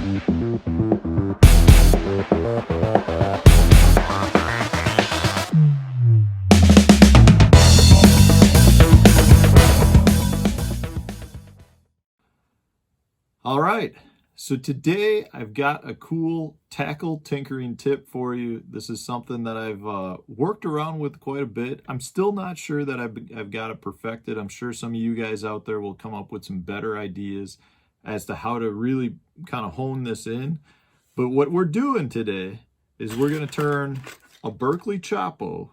All right, so today I've got a cool tackle tinkering tip for you. This is something that I've worked around with quite a bit. I'm still not sure that I've got it perfected. I'm sure some of you guys out there will come up with some better ideas as to how to really kind of hone this in. But what we're doing today is we're going to turn a Berkley Choppo,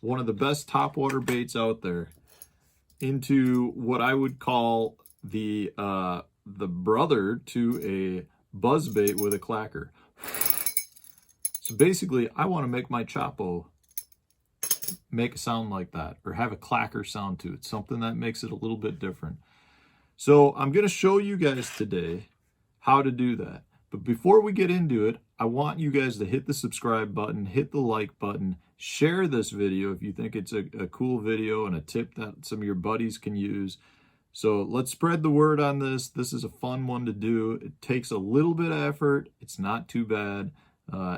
one of the best topwater baits out there, into what I would call the brother to a buzzbait with a clacker. So basically, I want to make my Choppo make a sound like that, or have a clacker sound to it, something that makes it a little bit different. So I'm going to show you guys today how to do that. But before we get into it, I want you guys to hit the subscribe button, hit the like button, share this video if you think it's a cool video and a tip that some of your buddies can use. So let's spread the word on this. This is a fun one to do. It takes a little bit of effort. It's not too bad.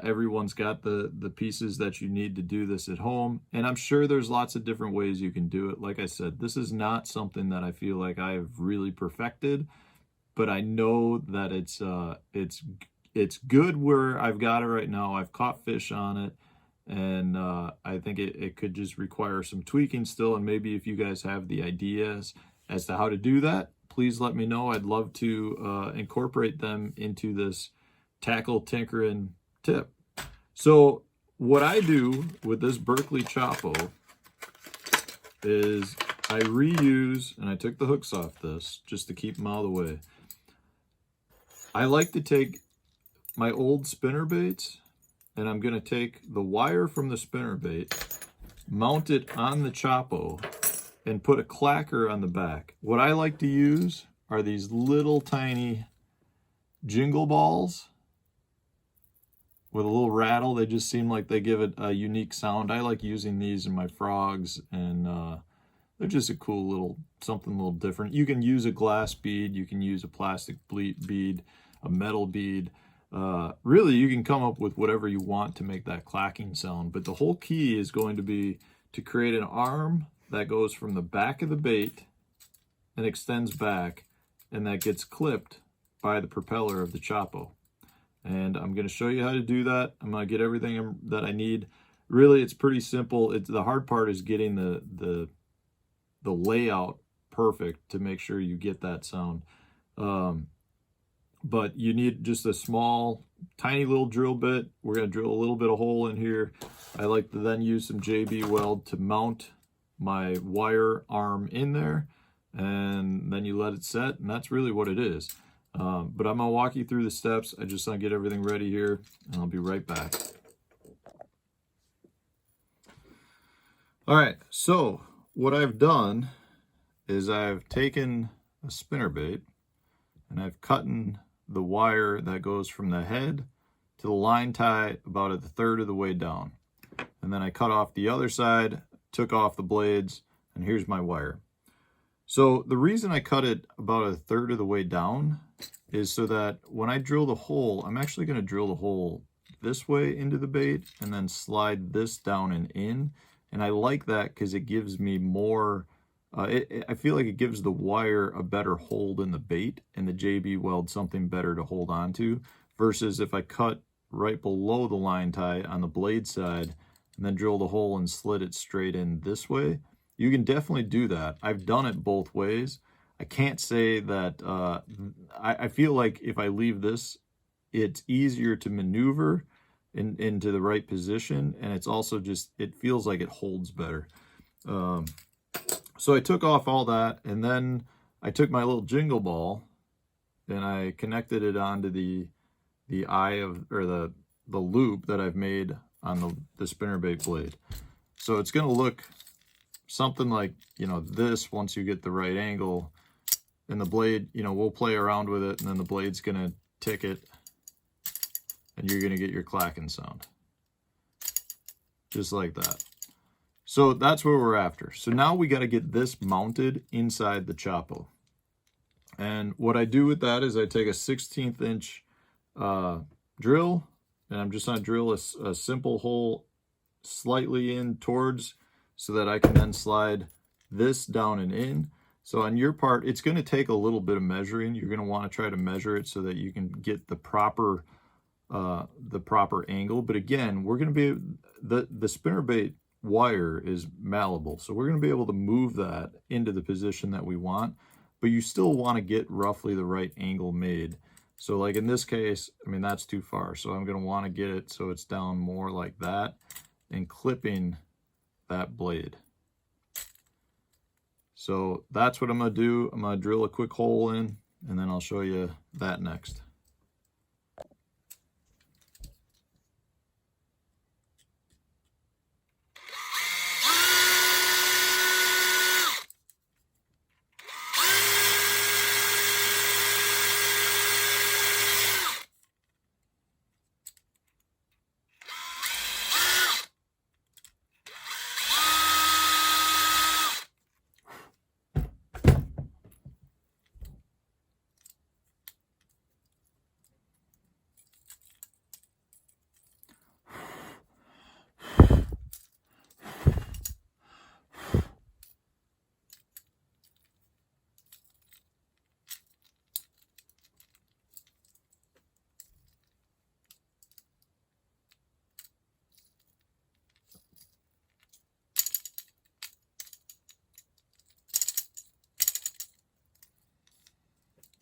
Everyone's got the pieces that you need to do this at home. And I'm sure there's lots of different ways you can do it. Like I said, this is not something that I feel like I have really perfected, but I know that it's good where I've got it right now. I've caught fish on it. And I think it could just require some tweaking still. And maybe if you guys have the ideas as to how to do that, please let me know. I'd love to incorporate them into this tackle tinkering tip. So what I do with this Berkley Choppo is I reuse, and I took the hooks off this just to keep them out of the way. I like to take my old spinner baits, and I'm going to take the wire from the spinner bait, mount it on the Choppo, and put a clacker on the back. What I like to use are these little tiny jingle balls with a little rattle. They just seem like they give it a unique sound. I like using these in my frogs, and they're just a cool little, something a little different. You can use a glass bead, you can use a plastic bead, a metal bead. Really, you can come up with whatever you want to make that clacking sound, but the whole key is going to be to create an arm that goes from the back of the bait and extends back, and that gets clipped by the propeller of the Choppo. And I'm going to show you how to do that. I'm going to get everything that I need. Really, it's pretty simple. The hard part is getting the layout perfect to make sure you get that sound. But you need just a small, tiny little drill bit. We're going to drill a little bit of hole in here. I like to then use some JB Weld to mount my wire arm in there, and then you let it set, and that's really what it is. But I'm going to walk you through the steps. I just want to get everything ready here, and I'll be right back. All right, so what I've done is I've taken a spinnerbait, and I've cut the wire that goes from the head to the line tie about a third of the way down. And then I cut off the other side, took off the blades, and here's my wire. So the reason I cut it about a third of the way down is so that when I drill the hole, I'm actually going to drill the hole this way into the bait and then slide this down and in. And I like that because it gives me more, I feel like it gives the wire a better hold in the bait, and the JB Weld something better to hold on to, versus if I cut right below the line tie on the blade side and then drill the hole and slit it straight in this way. You can definitely do that. I've done it both ways. I can't say that, I feel like if I leave this, it's easier to maneuver into the right position, and it's also just, it feels like it holds better. So I took off all that, and then I took my little jingle ball and I connected it onto the eye of, or the loop that I've made on the spinnerbait blade. So it's going to look something like, you know, this once you get the right angle, and the blade, you know, we'll play around with it, and then the blade's going to tick it, and you're going to get your clacking sound. Just like that. So that's what we're after. So now we got to get this mounted inside the Choppo. And what I do with that is I take a 1/16 inch drill, and I'm just going to drill a simple hole slightly in towards, so that I can then slide this down and in. So on your part, it's going to take a little bit of measuring. You're going to want to try to measure it so that you can get the proper angle. But again, we're going to be, the spinnerbait wire is malleable, so we're going to be able to move that into the position that we want, but you still want to get roughly the right angle made. So like in this case, I mean, that's too far, so I'm going to want to get it so it's down more like that and clipping that blade. So that's what I'm going to do. I'm going to drill a quick hole in, and then I'll show you that next.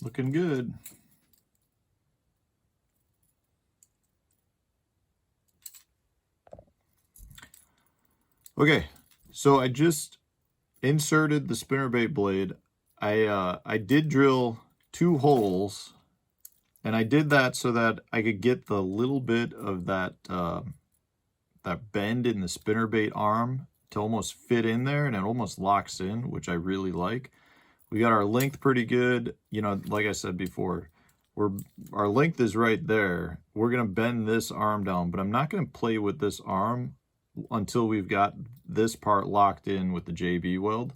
Looking good. Okay, so I just inserted the spinnerbait blade. I did drill 2 holes, and I did that so that I could get the little bit of that that bend in the spinnerbait arm to almost fit in there, and it almost locks in, which I really like. We got our length pretty good. You know, like I said before, our length is right there. We're gonna bend this arm down, but I'm not gonna play with this arm until we've got this part locked in with the JB weld.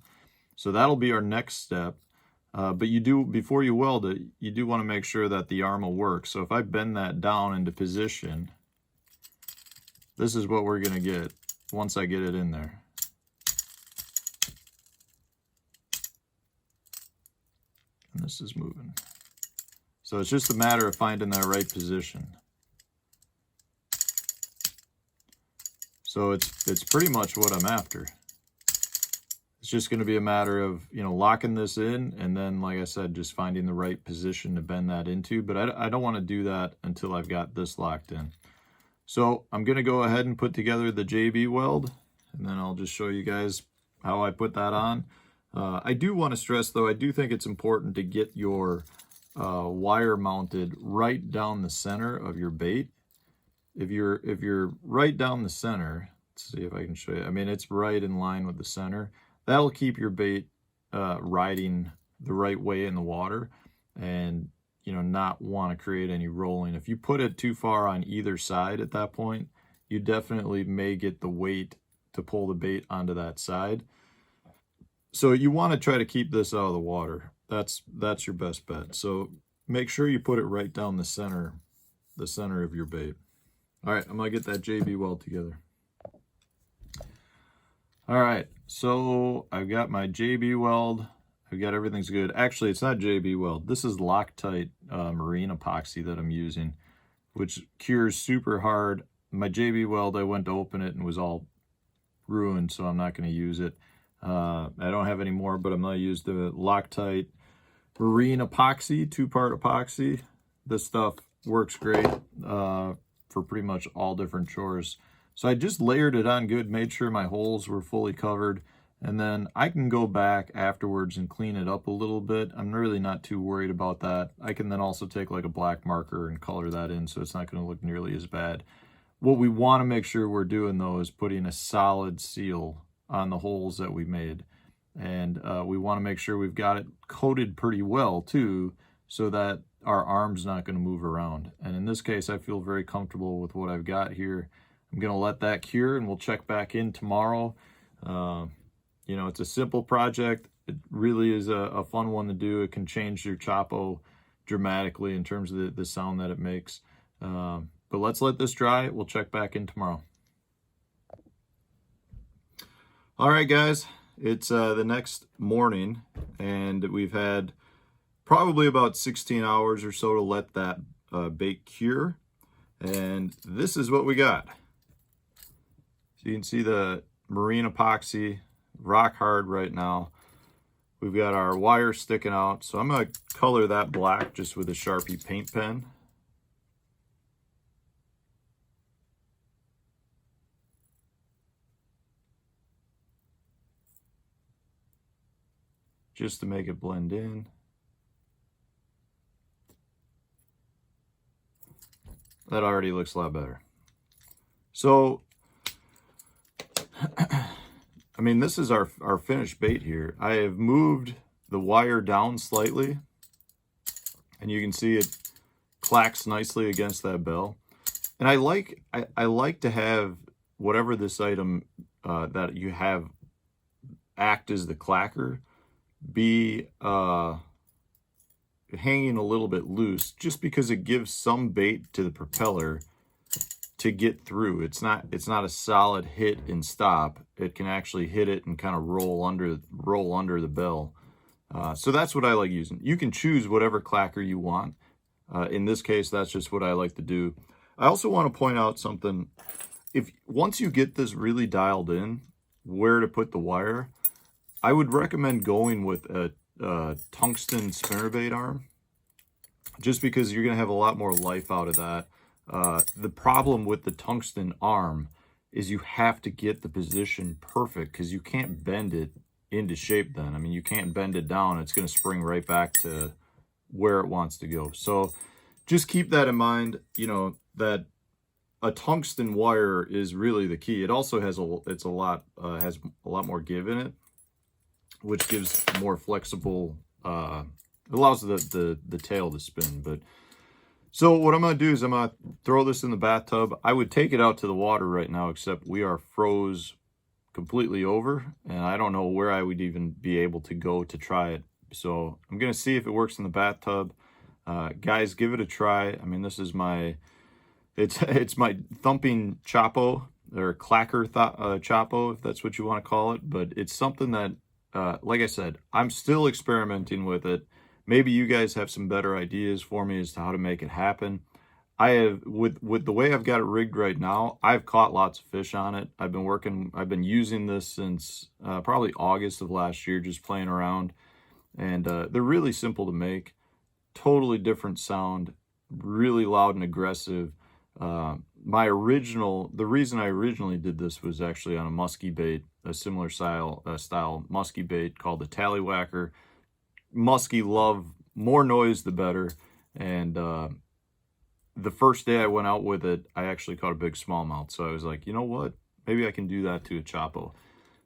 So that'll be our next step. But you do, before you weld it, you do want to make sure that the arm will work. So if I bend that down into position, this is what we're going to get once I get it in there. And this is moving. So it's just a matter of finding that right position. So it's pretty much what I'm after. It's just going to be a matter of, you know, locking this in, and then, like I said, just finding the right position to bend that into. But I don't want to do that until I've got this locked in. So I'm going to go ahead and put together the JB weld, and then I'll just show you guys how I put that on. I do want to stress, though, I do think it's important to get your wire mounted right down the center of your bait. If you're right down the center, let's see if I can show you. I mean, it's right in line with the center. That'll keep your bait riding the right way in the water, and, you know, not want to create any rolling. If you put it too far on either side at that point, you definitely may get the weight to pull the bait onto that side. So you want to try to keep this out of the water. That's your best bet. So make sure you put it right down the center of your bait. All right, I'm gonna get that JB weld together. All right, so I've got my JB weld. I've got everything's good. Actually, it's not JB weld. This is Loctite marine epoxy that I'm using, which cures super hard. My JB weld, I went to open it and was all ruined, so I'm not going to use it. I don't have any more, but I'm going to use the Loctite marine epoxy, 2-part epoxy. This stuff works great for pretty much all different chores. So I just layered it on good, made sure my holes were fully covered, and then I can go back afterwards and clean it up a little bit. I'm really not too worried about that. I can then also take like a black marker and color that in so it's not going to look nearly as bad. What we want to make sure we're doing, though, is putting a solid seal on the holes that we made. And we want to make sure we've got it coated pretty well, too, so that our arm's not going to move around. And in this case, I feel very comfortable with what I've got here. I'm going to let that cure, and we'll check back in tomorrow. You know, it's a simple project. It really is a fun one to do. It can change your Chapo dramatically in terms of the sound that it makes. But let's let this dry. We'll check back in tomorrow. All right, guys, it's the next morning, and we've had probably about 16 hours or so to let that bait cure. And this is what we got. So you can see the marine epoxy, rock hard right now. We've got our wire sticking out. So I'm going to color that black just with a Sharpie paint pen. Just to make it blend in. That already looks a lot better. So, I mean, this is our finished bait here. I have moved the wire down slightly, and you can see it clacks nicely against that bell. And I like to have whatever this item that you have act as the clacker be hanging a little bit loose, just because it gives some bait to the propeller to get through. It's not a solid hit and stop. It can actually hit it and kind of roll under the bell. So that's what I like using. You can choose whatever clacker you want. In this case, that's just what I like to do. I also want to point out something. Once you get this really dialed in, where to put the wire, I would recommend going with a tungsten spinnerbait arm, just because you're going to have a lot more life out of that. The problem with the tungsten arm is you have to get the position perfect, because you can't bend it into shape then. I mean, you can't bend it down. It's going to spring right back to where it wants to go. So just keep that in mind, you know, that a tungsten wire is really the key. It also has has a lot more give in it, which gives more flexible, allows the tail to spin. But so what I'm going to do is I'm going to throw this in the bathtub. I would take it out to the water right now, except we are froze completely over, and I don't know where I would even be able to go to try it. So I'm going to see if it works in the bathtub. Guys, give it a try. I mean, this is it's my thumping Chapo, or clacker Chapo, if that's what you want to call it. But it's something that, like I said, I'm still experimenting with it. Maybe you guys have some better ideas for me as to how to make it happen. I have, with the way I've got it rigged right now, I've caught lots of fish on it. I've been using this since probably August of last year, just playing around. And they're really simple to make. Totally different sound, really loud and aggressive. The reason I originally did this was actually on a musky bait, a similar style musky bait called the Tallywhacker. Musky love more noise the better, and the first day I went out with it, I actually caught a big smallmouth. So I was like, you know what, maybe I can do that to a Chapo.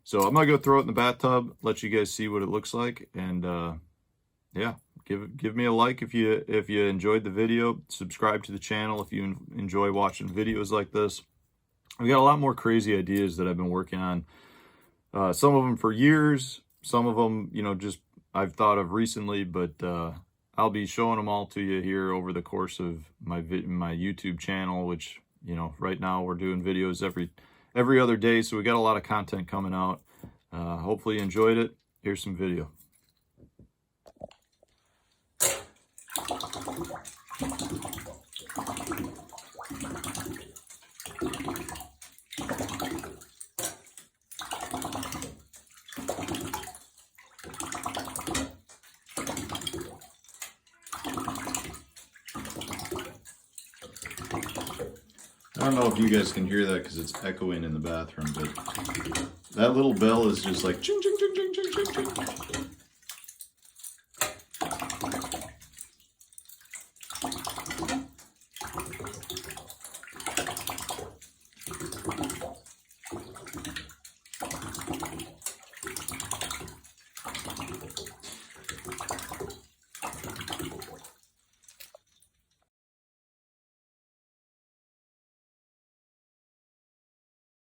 So I'm gonna go throw it in the bathtub, let you guys see what it looks like, and yeah, give me a like if you enjoyed the video. Subscribe to the channel if you enjoy watching videos like this. We got a lot more crazy ideas that I've been working on. Some of them for years, some of them, you know, just I've thought of recently, but I'll be showing them all to you here over the course of my YouTube channel, which, you know, right now we're doing videos every other day, so we got a lot of content coming out. Hopefully you enjoyed it. Here's some video. I don't know if you guys can hear that because it's echoing in the bathroom, but that little bell is just like ching, ching, ching, ching, ching, ching, ching.